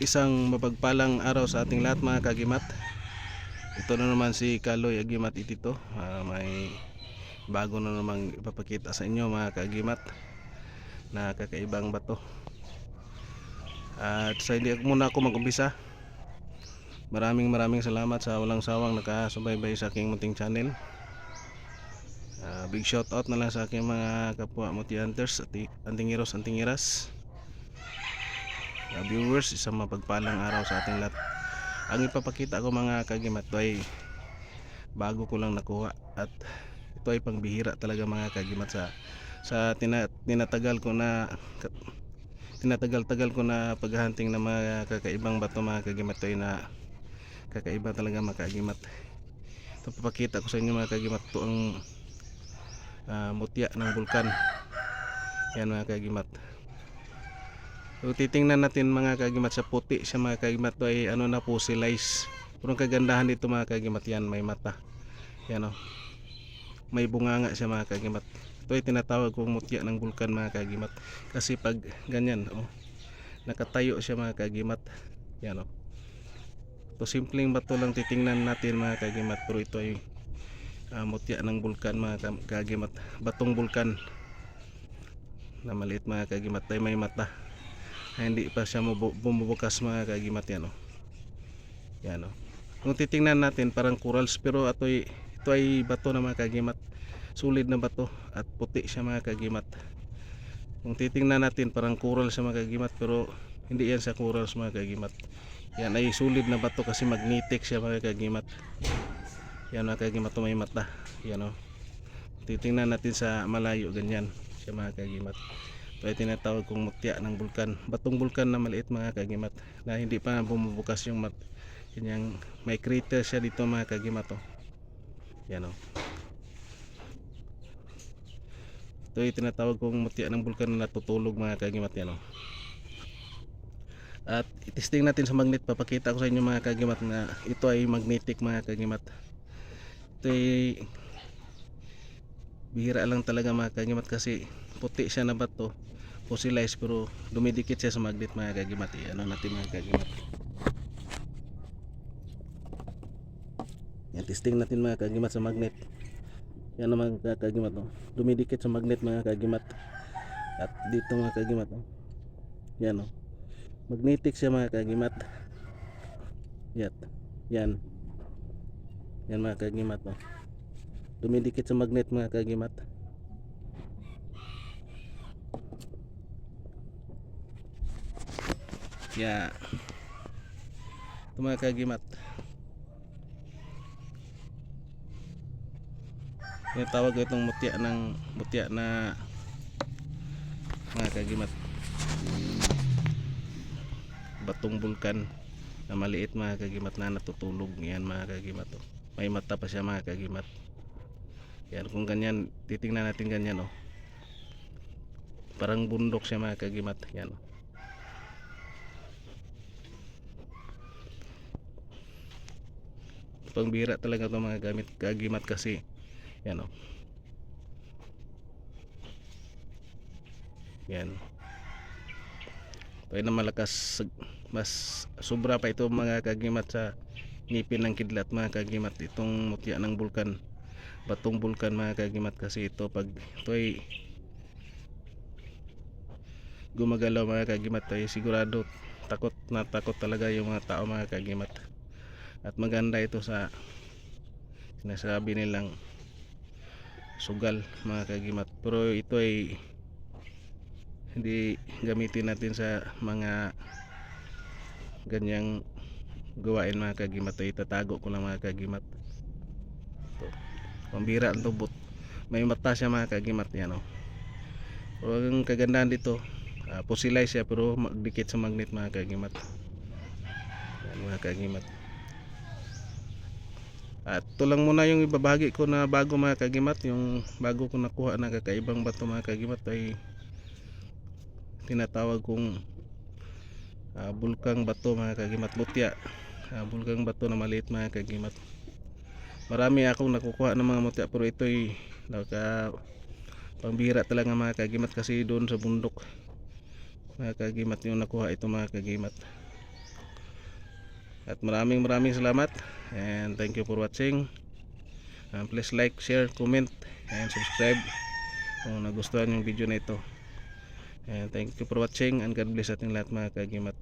Isang mapagpalang araw sa ating lahat mga kagimat. Ito na naman si Kaloy Agimat Itito. May bago na namang ipapakita sa inyo mga kagimat na kakaibang bato. At sa hindi muna ako mag-umpisa, maraming salamat sa walang sawang nakasubaybay sa aking munting channel. Big shout out na lang sa aking mga kapwa Muti Hunters at antingiros, viewers. Isang mapagpalang araw sa ating lahat. Ang ipapakita ko mga kagimat ay bago ko lang nakuha at ito ay pangbihira talaga mga kagimat sa tinatagal ko na paghahunting ng mga kakaibang bato mga kagimat. Ito ay na kakaiba talaga mga kagimat. Ito papakita ko sa inyo mga kagimat. Ito ang mutya ng bulkan. Yan mga kagimat. So titingnan natin mga kagimat sa puti siya mga kagimat. Ito ay ano na, fossilized. Pero ang kagandahan dito mga kagimat, yan may mata. Yan o, may bunganga siya mga kagimat. Ito ay tinatawag kong mutya ng bulkan mga kagimat. Kasi pag ganyan nakatayo siya mga kagimat. Yan o. Ito simpleng bato lang titingnan natin mga kagimat. Pero ito ay mutya ng bulkan mga kagimat. Batong bulkan na maliit mga kagimat ay may mata. Hindi pa siya bumubukas mga kagimat. Yan o. Yan o. Kung titingnan natin parang corals, pero ito ay bato na mga kagimat. Solid na bato at puti siya mga kagimat. Kung titingnan natin parang coral siya mga kagimat, pero hindi yan sa corals mga kagimat. Yan ay solid na bato kasi magnetic siya mga kagimat. Yan mga kagimat, may mata. Yan o. Titingnan natin sa malayo, ganyan siya mga kagimat. Ito ay tinatawag kong mutya ng bulkan. Batong bulkan na maliit mga kagimat, na hindi pa bumubukas yung kanyang, may crater siya dito mga kagimat o. Yan o. Ito ay tinatawag kong mutya ng bulkan na natutulog mga kagimat. Yan o. At itesting natin sa magnet. Papakita ko sa inyo mga kagimat na ito ay magnetic mga kagimat. Ito ay bihira lang talaga mga kagimat kasi puti siya na bato, fossilized, pero dumidikit siya sa magnet mga kagimat. Ano natin mga kagimat. Yan, testing natin mga kagimat sa magnet. Yan naman mga kagimat o. Dumidikit sa magnet mga kagimat. At dito mga kagimat o. Yan o. Magnetic siya mga kagimat. Yan. Yan mga kagimat o. Dumidikit sa magnet mga kagimat. Yeah. Ito mga kagimat. Yung tawag itong mutya na mga kagimat. Batong bulkan na maliit mga kagimat na natutulog. Yan mga kagimat o. May mata pa siya mga kagimat. Yan, kung ganyan titingnan natin ganyan o. Parang bundok siya mga kagimat. Yan o. Pangbira talaga ito mga kagimat kasi yan o. Yan. Ito ay na malakas, mas sobra pa ito mga kagimat sa ngipin ng kidlat mga kagimat. Itong mutya ng bulkan, batong bulkan mga kagimat, kasi ito pag ito ay gumagalaw mga kagimat ay sigurado takot talaga yung mga tao mga kagimat. At maganda ito sa sinasabi nilang sugal mga kagimat, pero ito ay hindi gamitin natin sa mga ganyang gawain mga kagimat. Ay itatago ko lang mga kagimat. Ito, pambira ang tubot, may mata siya mga kagimat. Yan o. Pero ang kagandahan dito, fossilized siya pero magdikit sa magnet mga kagimat. Yan mga kagimat. At ito lang muna yung ibabahagi ko na bago mga kagimat. Yung bago ko nakuha na kakaibang bato mga kagimat ay tinatawag kong bulkang bato mga kagimat. Mutya, bulkang bato na maliit mga kagimat. Marami akong nakukuha ng mga mutya, pero ito ay pambihira talaga mga kagimat kasi doon sa bundok mga kagimat yung nakuha ito mga kagimat. At maraming salamat, and thank you for watching. Please like, share, comment, and subscribe kung nagustuhan yung video na ito. And thank you for watching, and God bless ating lahat mga kagimat.